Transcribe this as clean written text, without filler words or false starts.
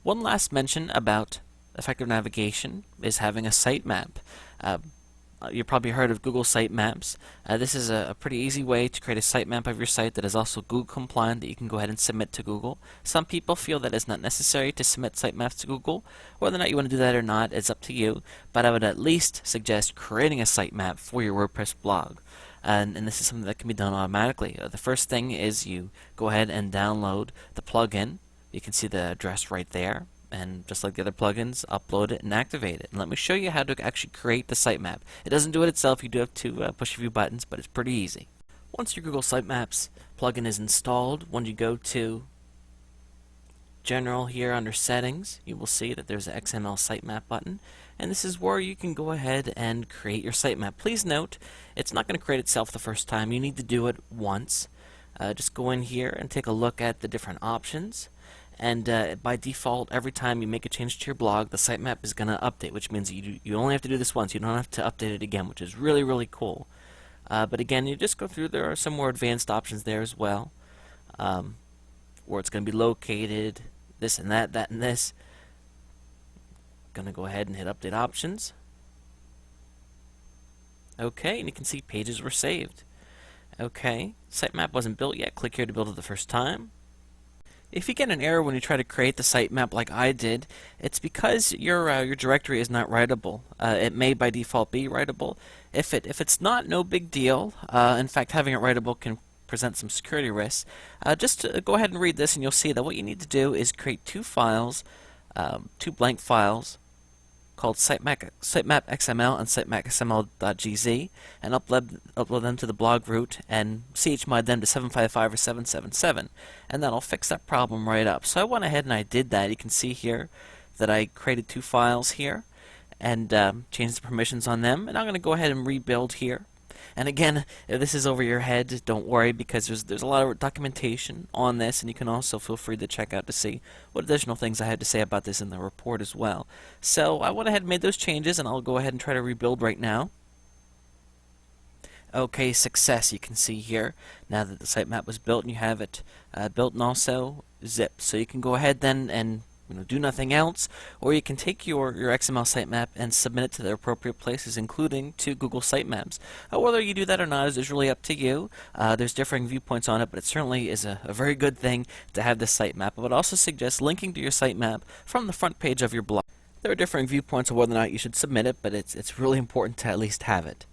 One last mention about effective navigation is having a sitemap. You've probably heard of Google Sitemaps. This is a pretty easy way to create a sitemap of your site that is also Google compliant that you can go ahead and submit to Google. Some people feel that it's not necessary to submit sitemaps to Google. Whether or not you want to do that or not is up to you, but I would at least suggest creating a sitemap for your WordPress blog. And this is something that can be done automatically. The first thing is you go ahead and download the plugin. You can see the address right there. And just like the other plugins, upload it and activate it. And let me show you how to actually create the sitemap. It doesn't do it itself. You do have to push a few buttons, but it's pretty easy. Once your Google Sitemaps plugin is installed, when you go to General here under Settings, you will see that there's an XML Sitemap button. And this is where you can go ahead and create your sitemap. Please note, it's not going to create itself the first time. You need to do it once. Just go in here and take a look at the different options. And by default, every time you make a change to your blog, the sitemap is going to update, which means you only have to do this once. You don't have to update it again, which is really, really cool. But again, you just go through. There are some more advanced options there as well, where it's going to be located, this and that, that and this. Going to go ahead and hit Update Options. Okay, and you can see pages were saved. Okay, sitemap wasn't built yet. Click here to build it the first time. If you get an error when you try to create the sitemap like I did, it's because your directory is not writable. It may by default be writable. If it's not, no big deal. In fact, having it writable can present some security risks. Just go ahead and read this, and you'll see that what you need to do is create two files, two blank files, called sitemap XML and sitemap XML.gz, and upload them to the blog root and chmod them to 755 or 777, and that'll fix that problem right up. So I went ahead and I did that. You can see here that I created two files here and changed the permissions on them, and I'm going to go ahead and rebuild here. And again, if this is over your head, don't worry, because there's a lot of documentation on this, and you can also feel free to check out to see what additional things I had to say about this in the report as well. So I went ahead and made those changes, and I'll go ahead and try to rebuild right now. Okay, success, you can see here, now that the sitemap was built, and you have it built and also zipped. So you can go ahead then and do nothing else, or you can take your XML sitemap and submit it to the appropriate places, including to Google Sitemaps. Whether you do that or not is really up to you. There's differing viewpoints on it, but it certainly is a very good thing to have this sitemap. I would also suggest linking to your sitemap from the front page of your blog. There are differing viewpoints on whether or not you should submit it, but it's really important to at least have it.